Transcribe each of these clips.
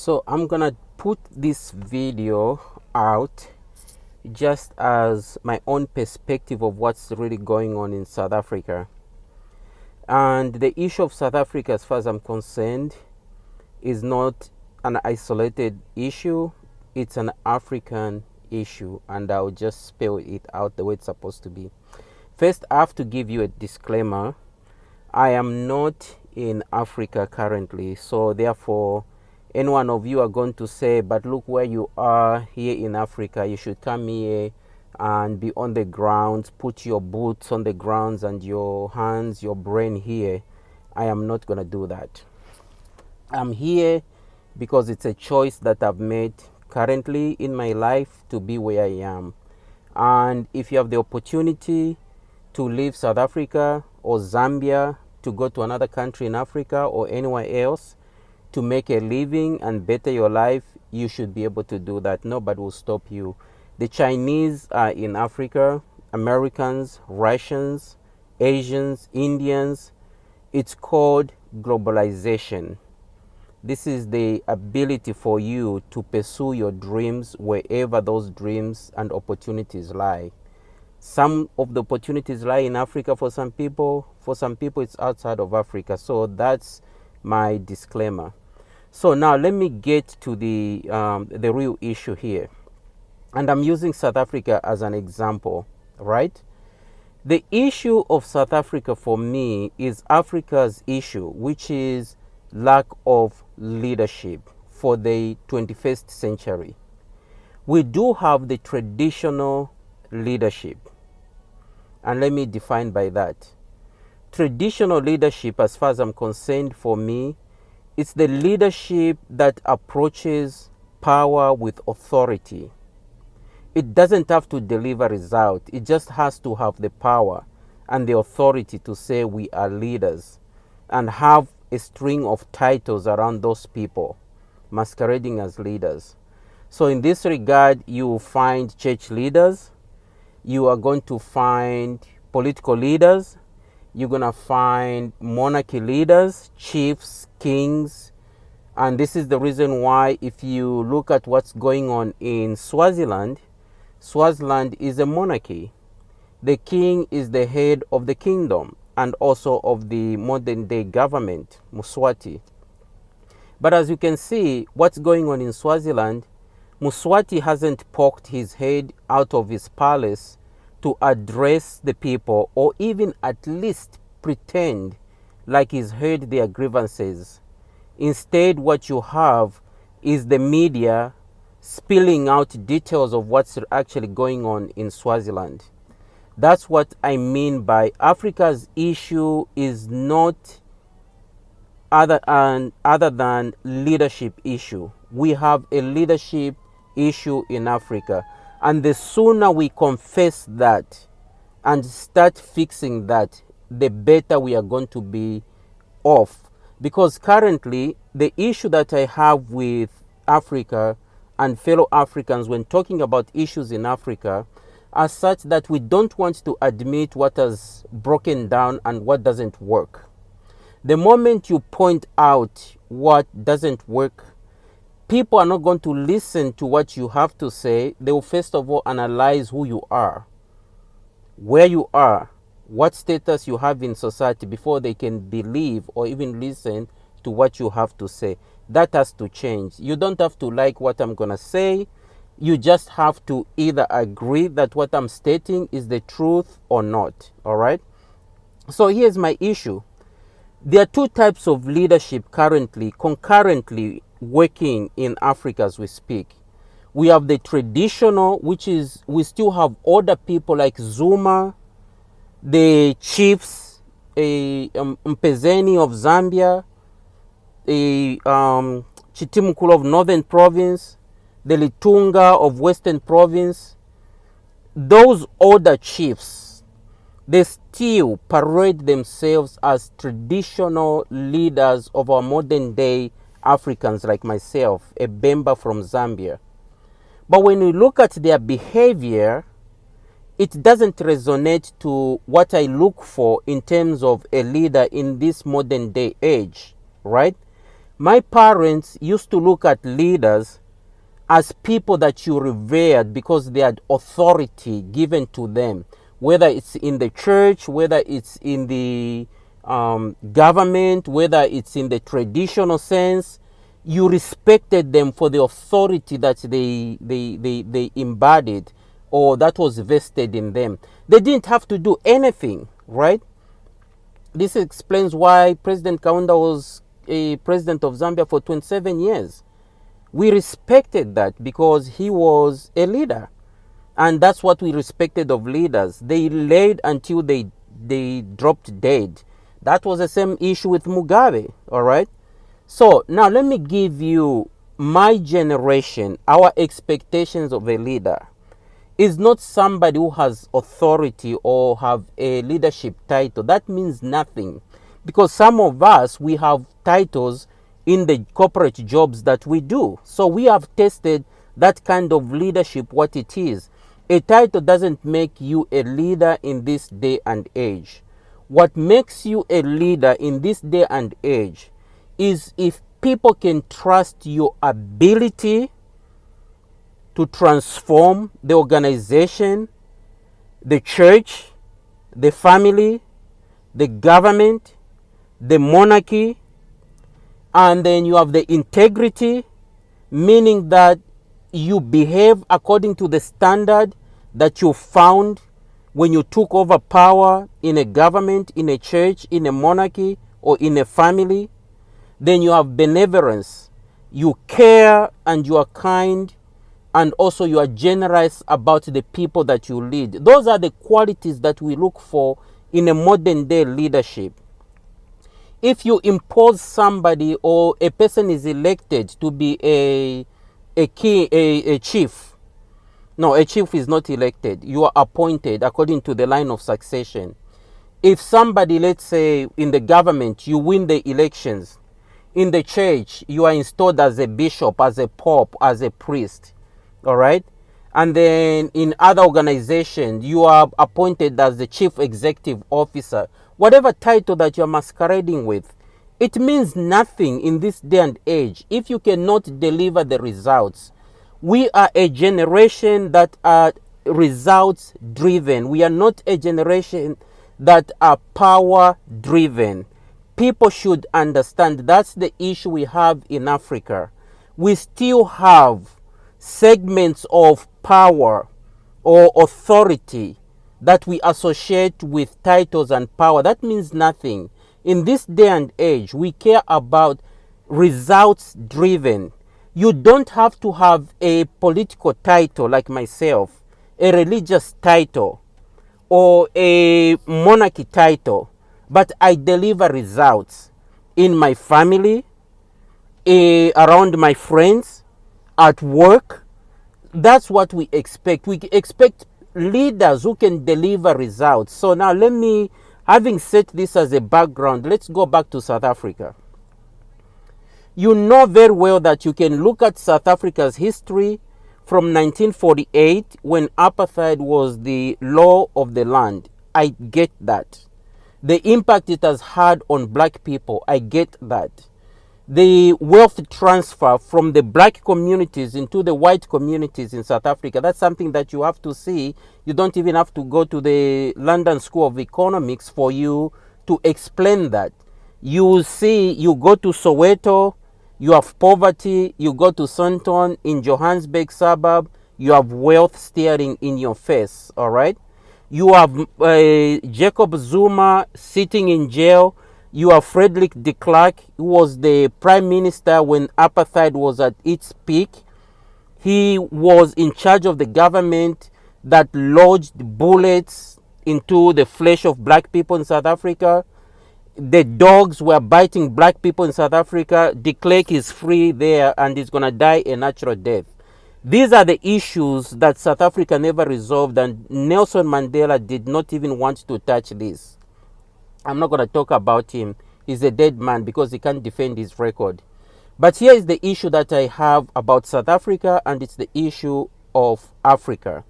So I'm gonna put this video out just as my own perspective of what's really going on in South Africa. And the issue of South Africa, as far as I'm concerned, is not an isolated issue, it's an African issue, and I'll just spell it out the way it's supposed to be. First, I have to give you a disclaimer. I am not in Africa currently, so therefore any one of you are going to say, but look where you are here in Africa, you should come here and be on the ground, put your boots on the grounds and your hands, your brain here. I am not going to do that. I'm here because it's a choice that I've made currently in my life to be where I am. And if you have the opportunity to leave South Africa or Zambia to go to another country in Africa or anywhere else to make a living and better your life, you should be able to do that. Nobody will stop you. The Chinese are in Africa, Americans, Russians, Asians, Indians. It's called globalization. This is the ability for you to pursue your dreams wherever those dreams and opportunities lie. Some of the opportunities lie in Africa for some people. For some people, it's outside of Africa. So that's my disclaimer. So now let me get to the real issue here. And I'm using South Africa as an example, right? The issue of South Africa for me is Africa's issue, which is lack of leadership for the 21st century. We do have the traditional leadership. And let me define by that. Traditional leadership, as far as I'm concerned, for me, it's the leadership that approaches power with authority. It doesn't have to deliver result. It just has to have the power and the authority to say we are leaders and have a string of titles around those people masquerading as leaders. So in this regard, you will find church leaders, you are going to find political leaders, you're going to find monarchy leaders, chiefs, kings. And this is the reason why if you look at what's going on in Swaziland, Swaziland is a monarchy. The king is the head of the kingdom and also of the modern day government, Mswati. But as you can see, what's going on in Swaziland, Mswati hasn't poked his head out of his palace to address the people or even at least pretend like he's heard their grievances. Instead, what you have is the media spilling out details of what's actually going on in Swaziland. That's what I mean by Africa's issue is not other than leadership issue. We have a leadership issue in Africa. And the sooner we confess that and start fixing that, the better we are going to be off. Because currently, the issue that I have with Africa and fellow Africans when talking about issues in Africa are such that we don't want to admit what has broken down and what doesn't work. The moment you point out what doesn't work, people are not going to listen to what you have to say. They will first of all analyze who you are, where you are, what status you have in society before they can believe or even listen to what you have to say. That has to change. You don't have to like what I'm going to say. You just have to either agree that what I'm stating is the truth or not. All right? So here's my issue. There are two types of leadership currently, concurrently working in Africa as we speak. We have the traditional, which is we still have older people like Zuma, the chiefs, Mpezeni of Zambia, the Chitimukulu of Northern Province, the Litunga of Western Province. Those older chiefs, they still parade themselves as traditional leaders of our modern day Africans like myself, a Bemba from Zambia. But when you look at their behavior, it doesn't resonate to what I look for in terms of a leader in this modern day age, right? My parents used to look at leaders as people that you revered because they had authority given to them, whether it's in the church, whether it's in the government, whether it's in the traditional sense. You respected them for the authority that they embodied or that was vested in them. They didn't have to do anything, right? This explains why President Kaunda was a president of Zambia for 27 years. We respected that because he was a leader. And that's what we respected of leaders. They led until they dropped dead. That was the same issue with Mugabe, all right? So now let me give you my generation, our expectations of a leader is not somebody who has authority or have a leadership title. That means nothing, because some of us, we have titles in the corporate jobs that we do. So we have tested that kind of leadership, what it is. A title doesn't make you a leader in this day and age. What makes you a leader in this day and age is if people can trust your ability to transform the organization, the church, the family, the government, the monarchy, and then you have the integrity, meaning that you behave according to the standard that you found when you took over power in a government, in a church, in a monarchy, or in a family. Then you have benevolence. You care and you are kind, and also you are generous about the people that you lead. Those are the qualities that we look for in a modern day leadership. If you impose somebody or a person is elected to be a chief, no, a chief is not elected. You are appointed according to the line of succession. If somebody, let's say in the government, you win the elections, in the church, you are installed as a bishop, as a pope, as a priest, all right? And then in other organizations, you are appointed as the chief executive officer. Whatever title that you're masquerading with, it means nothing in this day and age if you cannot deliver the results. We are a generation that are results driven. We are not a generation that are power driven. People should understand that's the issue we have in Africa. We still have segments of power or authority that we associate with titles and power. That means nothing. In this day and age, we care about results driven. You don't have to have a political title like myself, a religious title, or a monarchy title, but I deliver results in my family, around my friends, at work. That's what we expect. We expect leaders who can deliver results. So now let me, having set this as a background, let's go back to South Africa. You know very well that you can look at South Africa's history from 1948 when apartheid was the law of the land. I get that. The impact it has had on black people, I get that. The wealth transfer from the black communities into the white communities in South Africa, that's something that you have to see. You don't even have to go to the London School of Economics for you to explain that. You see, you go to Soweto, you have poverty. You go to Sandton in Johannesburg suburb, you have wealth staring in your face, all right? You have Jacob Zuma sitting in jail. You have Frederick de Klerk, who was the prime minister when apartheid was at its peak. He was in charge of the government that lodged bullets into the flesh of black people in South Africa. The dogs were biting black people in South Africa. De Klerk is free there and is going to die a natural death. These are the issues that South Africa never resolved, and Nelson Mandela did not even want to touch this. I'm not going to talk about him. He's a dead man because he can't defend his record. But here is the issue that I have about South Africa, and it's the issue of Africa.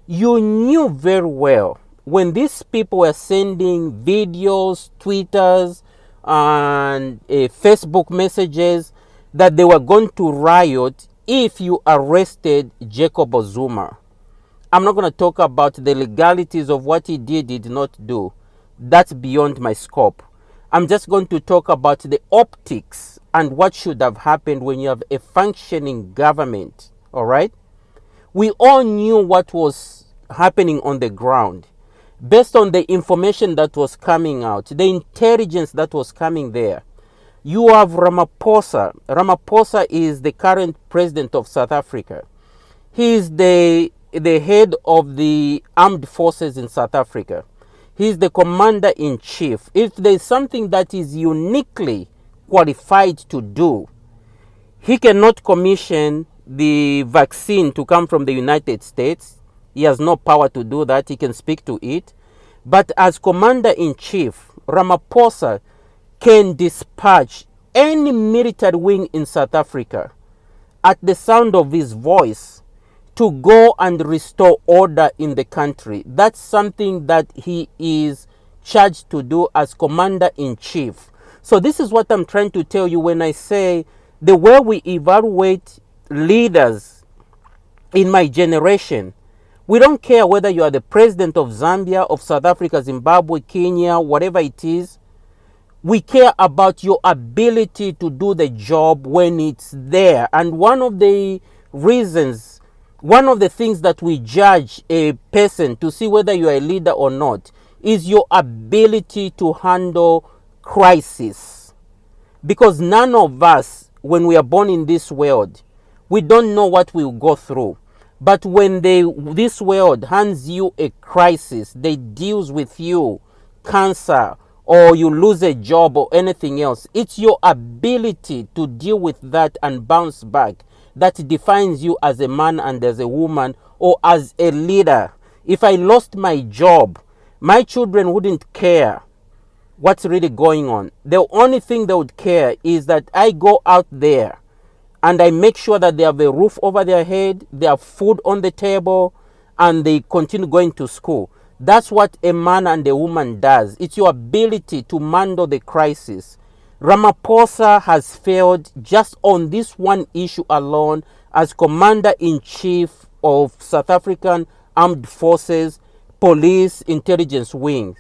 You knew very well when these people were sending videos, Twitters, and Facebook messages that they were going to riot if you arrested Jacob Zuma. I'm not going to talk about the legalities of what he did not do. That's beyond my scope. I'm just going to talk about the optics and what should have happened when you have a functioning government. All right? We all knew what was happening on the ground based on the information that was coming out, the intelligence that was coming there. You have Ramaphosa. Ramaphosa is the current president of South Africa. He is the head of the armed forces in South Africa. He is the commander in chief. If there is something that is uniquely qualified to do, he cannot commission the vaccine to come from the United States. He has no power to do that. He can speak to it. But as commander in chief, Ramaphosa can dispatch any military wing in South Africa at the sound of his voice to go and restore order in the country. That's something that he is charged to do as commander in chief. So this is what I'm trying to tell you when I say the way we evaluate leaders in my generation, we don't care whether you are the president of Zambia, of South Africa, Zimbabwe, Kenya, whatever it is. We care about your ability to do the job when it's there. And one of the reasons, one of the things that we judge a person to see whether you are a leader or not is your ability to handle crisis. Because none of us, when we are born in this world, we don't know what we will go through. But when this world hands you a crisis, they deals with you, cancer, or you lose a job or anything else, it's your ability to deal with that and bounce back that defines you as a man and as a woman or as a leader. If I lost my job, my children wouldn't care what's really going on. The only thing they would care is that I go out there and I make sure that they have a roof over their head, they have food on the table, and they continue going to school. That's what a man and a woman does. It's your ability to handle the crisis. Ramaphosa has failed just on this one issue alone as commander-in-chief of South African Armed Forces, Police, Intelligence Wing.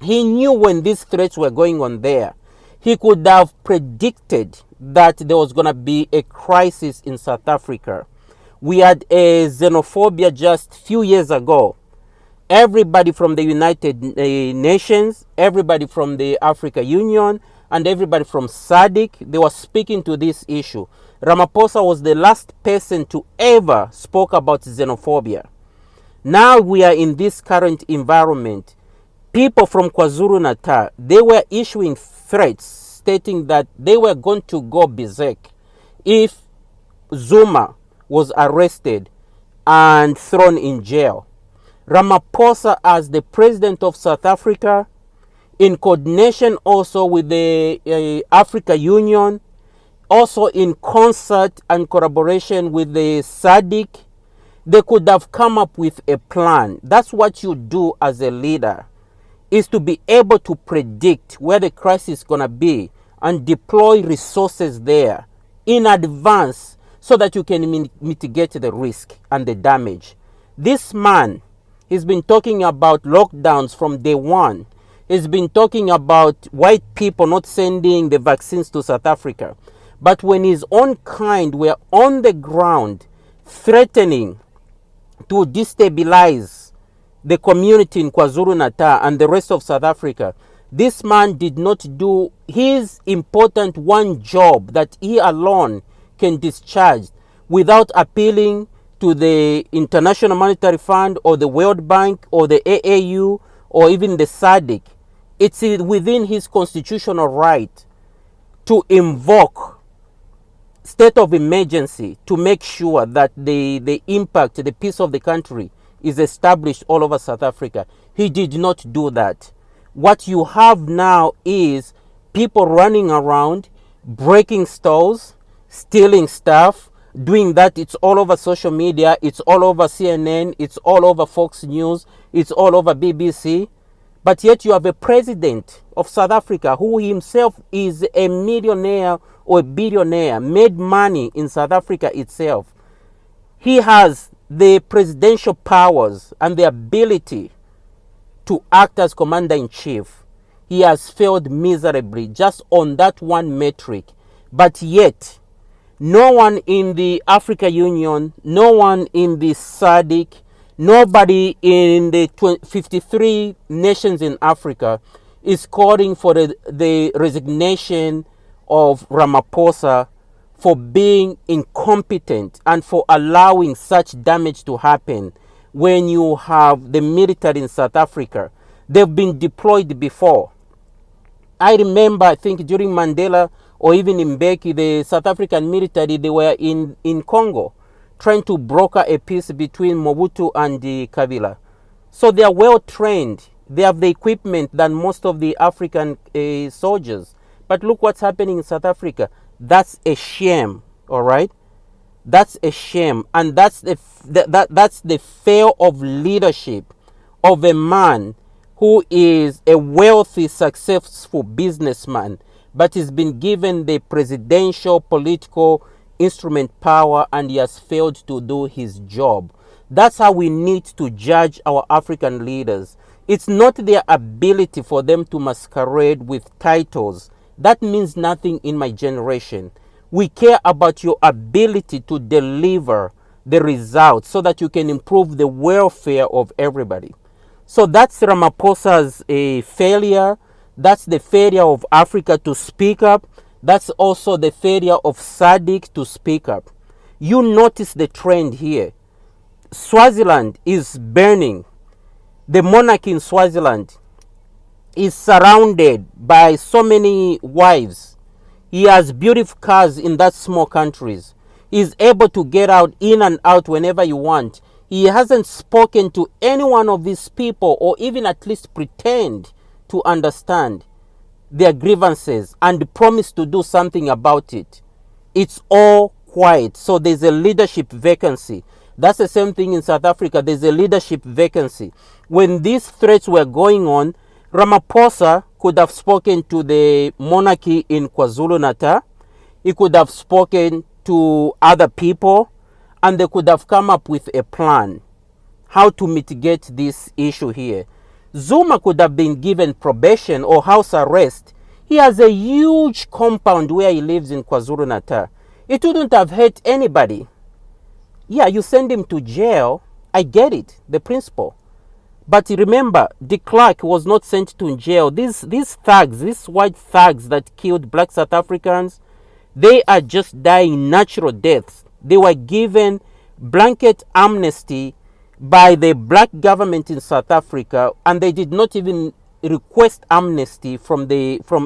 He knew when these threats were going on there. He could have predicted that there was going to be a crisis in South Africa. We had a xenophobia just a few years ago. Everybody from the United Nations, everybody from the Africa Union, and everybody from SADC, they were speaking to this issue. Ramaphosa was the last person to ever spoke about xenophobia. Now we are in this current environment. People from KwaZulu-Natal, they were issuing threats stating that they were going to go berserk if Zuma was arrested and thrown in jail. Ramaphosa, as the president of South Africa, in coordination also with the Africa Union, also in concert and collaboration with the SADC, they could have come up with a plan. That's what you do as a leader, is to be able to predict where the crisis is going to be and deploy resources there in advance so that you can mitigate the risk and the damage. This man, he's been talking about lockdowns from day one. He's been talking about white people not sending the vaccines to South Africa. But when his own kind were on the ground threatening to destabilize the community in KwaZulu-Natal and the rest of South Africa, this man did not do his important one job that he alone can discharge without appealing to the International Monetary Fund or the World Bank or the AAU or even the SADC. It's within his constitutional right to invoke state of emergency to make sure that the impact, the peace of the country is established all over South Africa. He did not do that. What you have now is people running around, breaking stores, stealing stuff, doing that. It's all over social media. It's all over CNN. It's all over Fox News. It's all over BBC. But yet you have a president of South Africa who himself is a millionaire or a billionaire, made money in South Africa itself. He has the presidential powers and the ability to act as commander-in-chief. He has failed miserably just on that one metric. But yet, no one in the Africa Union, no one in the SADC, nobody in the 53 nations in Africa is calling for the resignation of Ramaphosa for being incompetent and for allowing such damage to happen when you have the military in South Africa. They've been deployed before. I remember, I think during Mandela or even in Mbeki, the South African military, they were in Congo trying to broker a peace between Mobutu and the Kabila. So they are well trained. They have the equipment than most of the African soldiers. But look what's happening in South Africa. That's a shame, all right? That's a shame. And that's the fail of leadership of a man who is a wealthy, successful businessman, but has been given the presidential political instrument power and he has failed to do his job. That's how we need to judge our African leaders. It's not their ability for them to masquerade with titles. That means nothing in my generation. We care about your ability to deliver the results so that you can improve the welfare of everybody. So that's Ramaphosa's failure. That's the failure of Africa to speak up. That's also the failure of SADC to speak up. You notice the trend here. Swaziland is burning. The monarchy in Swaziland is surrounded by so many wives. He has beautiful cars in that small countries. He is able to get out in and out whenever you want. He hasn't spoken to any one of these people or even at least pretend to understand their grievances and promise to do something about it. It's all quiet. So there's a leadership vacancy. That's the same thing in South Africa. There's a leadership vacancy. When these threats were going on, Ramaphosa could have spoken to the monarchy in KwaZulu-Natal. He could have spoken to other people, and they could have come up with a plan how to mitigate this issue here. Zuma could have been given probation or house arrest. He has a huge compound where he lives in KwaZulu-Natal. It wouldn't have hurt anybody. Yeah, you send him to jail. I get it, the principle. But remember, de Klerk was not sent to jail. These thugs, these white thugs that killed black South Africans, they are just dying natural deaths. They were given blanket amnesty by the black government in South Africa, and they did not even request amnesty from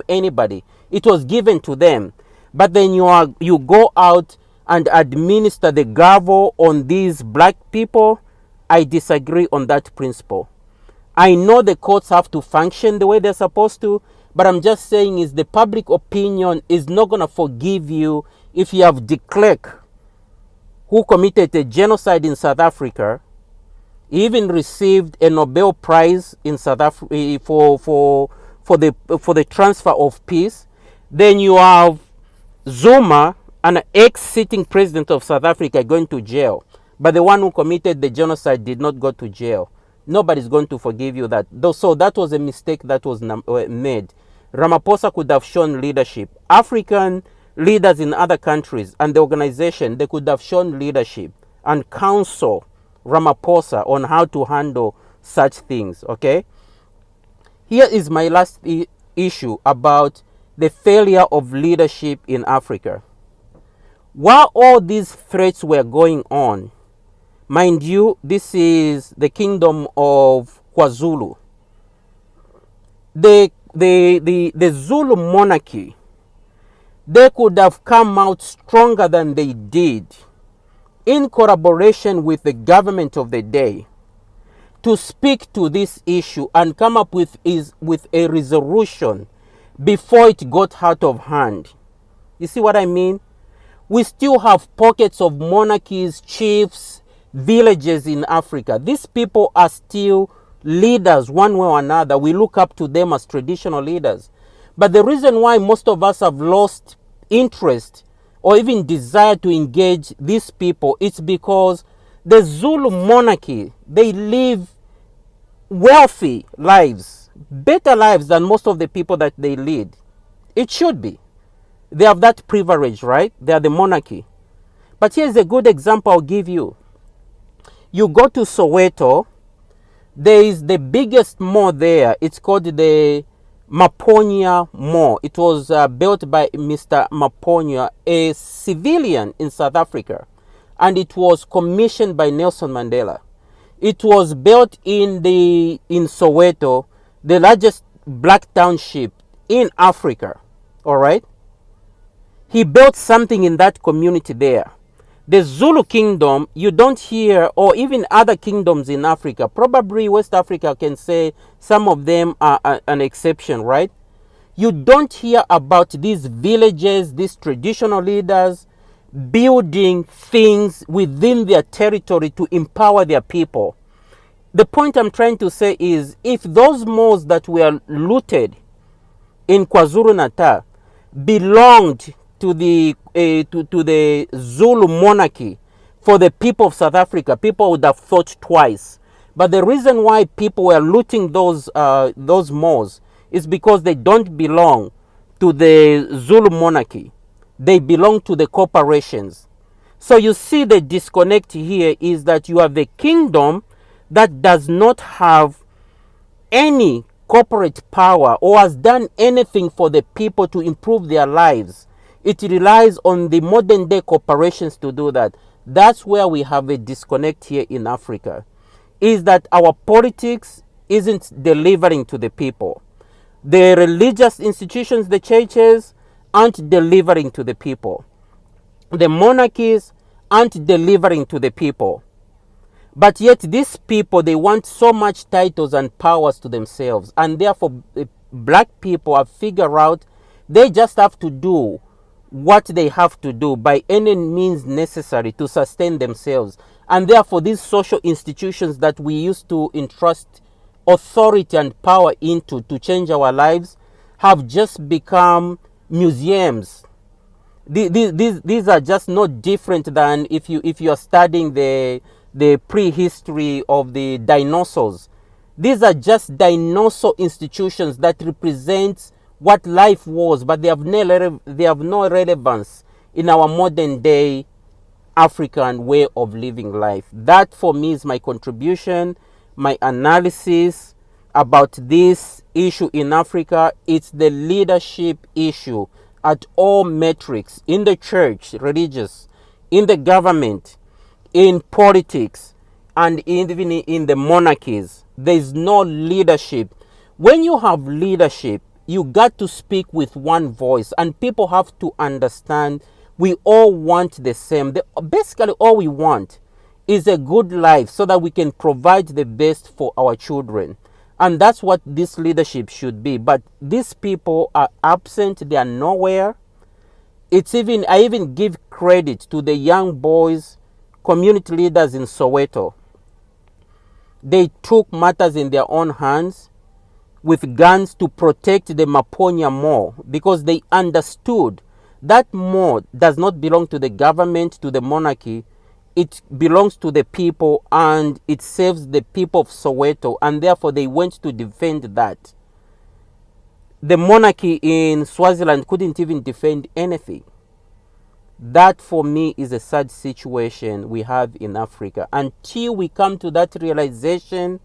anybody. It was given to them. But then you go out and administer the gavel on these black people. I disagree on that principle. I know the courts have to function the way they're supposed to, but I'm just saying is the public opinion is not going to forgive you if you have de Klerk, who committed a genocide in South Africa. He even received a Nobel Prize in South Africa for the transfer of peace. Then you have Zuma, an ex-sitting president of South Africa, going to jail. But the one who committed the genocide did not go to jail. Nobody's going to forgive you that. So that was a mistake that was made. Ramaphosa could have shown leadership. African leaders in other countries and the organization, they could have shown leadership and counsel Ramaphosa on how to handle such things, okay? Here is my last issue about the failure of leadership in Africa. While all these threats were going on, mind you, this is the kingdom of KwaZulu. The Zulu monarchy, they could have come out stronger than they did in collaboration with the government of the day to speak to this issue and come up with a resolution before it got out of hand. You see what I mean? We still have pockets of monarchies, chiefs, villages in Africa. These people are still leaders one way or another. We look up to them as traditional leaders. But the reason why most of us have lost interest or even desire to engage these people is because the Zulu monarchy, they live wealthy lives, better lives than most of the people that they lead. It should be. They have that privilege, right? They are the monarchy. But here's a good example I'll give you. You go to Soweto, there is the biggest mall there. It's called the Maponya Mall. It was built by Mr. Maponya, a civilian in South Africa, and it was commissioned by Nelson Mandela. It was built in Soweto, the largest black township in Africa. All right. He built something in that community there. The Zulu kingdom, you don't hear, or even other kingdoms in Africa, probably West Africa can say some of them are an exception, right? You don't hear about these villages, these traditional leaders building things within their territory to empower their people. The point I'm trying to say is, if those malls that were looted in KwaZulu-Natal belonged to the Zulu monarchy, for the people of South Africa, people would have thought twice. But the reason why people were looting those malls is because they don't belong to the Zulu monarchy. They belong to the corporations. So you see, the disconnect here is that you have a kingdom that does not have any corporate power or has done anything for the people to improve their lives. It relies on the modern day corporations to do that. That's where we have a disconnect here in Africa, is that our politics isn't delivering to the people. The religious institutions, the churches, aren't delivering to the people. The monarchies aren't delivering to the people. But yet these people, they want so much titles and powers to themselves. And therefore, black people have figured out they just have to do what they have to do by any means necessary to sustain themselves. And therefore, these social institutions that we used to entrust authority and power into to change our lives have just become museums. These are just not different than if you are studying the prehistory of the dinosaurs. These are just dinosaur institutions that represent what life was, but they have no relevance in our modern day African way of living life. That for me is my contribution, my analysis about this issue in Africa. It's the leadership issue at all metrics, in the church, religious, in the government, in politics, and even in the monarchies. There is no leadership. When you have leadership, you got to speak with one voice, and people have to understand we all want the same. Basically, all we want is a good life so that we can provide the best for our children. And that's what this leadership should be. But these people are absent. They are nowhere. I even give credit to the young boys, community leaders in Soweto. They took matters in their own hands with guns to protect the Maponya Mall, because they understood that mall does not belong to the government, to the monarchy. It belongs to the people, and it serves the people of Soweto, and therefore they went to defend that. The monarchy in Swaziland couldn't even defend anything. That for me is a sad situation we have in Africa. Until we come to that realization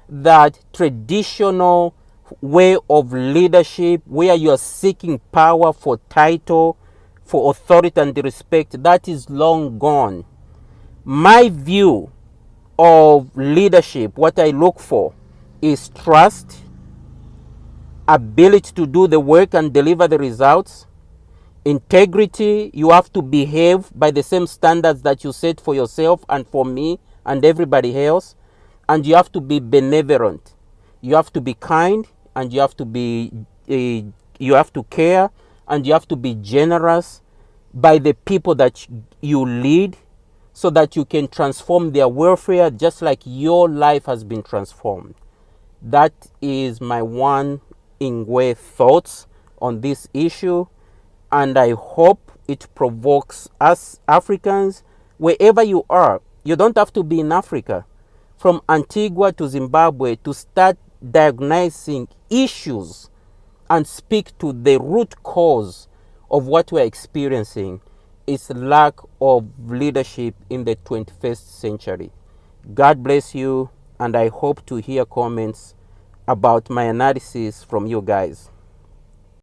that traditional way of leadership, where you are seeking power for title, for authority and respect, that is long gone. My view of leadership, what I look for, is trust, ability to do the work and deliver the results, integrity. You have to behave by the same standards that you set for yourself and for me and everybody else. And you have to be benevolent. You have to be kind, and you have to care, and you have to be generous by the people that you lead, so that you can transform their welfare just like your life has been transformed. That is my one Ingwe thoughts on this issue, and I hope it provokes us Africans, wherever you are. You don't have to be in Africa, from Antigua to Zimbabwe, to start diagnosing issues and speak to the root cause of what we're experiencing. Is lack of leadership in the 21st century. God bless you, and I hope to hear comments about my analysis from you guys.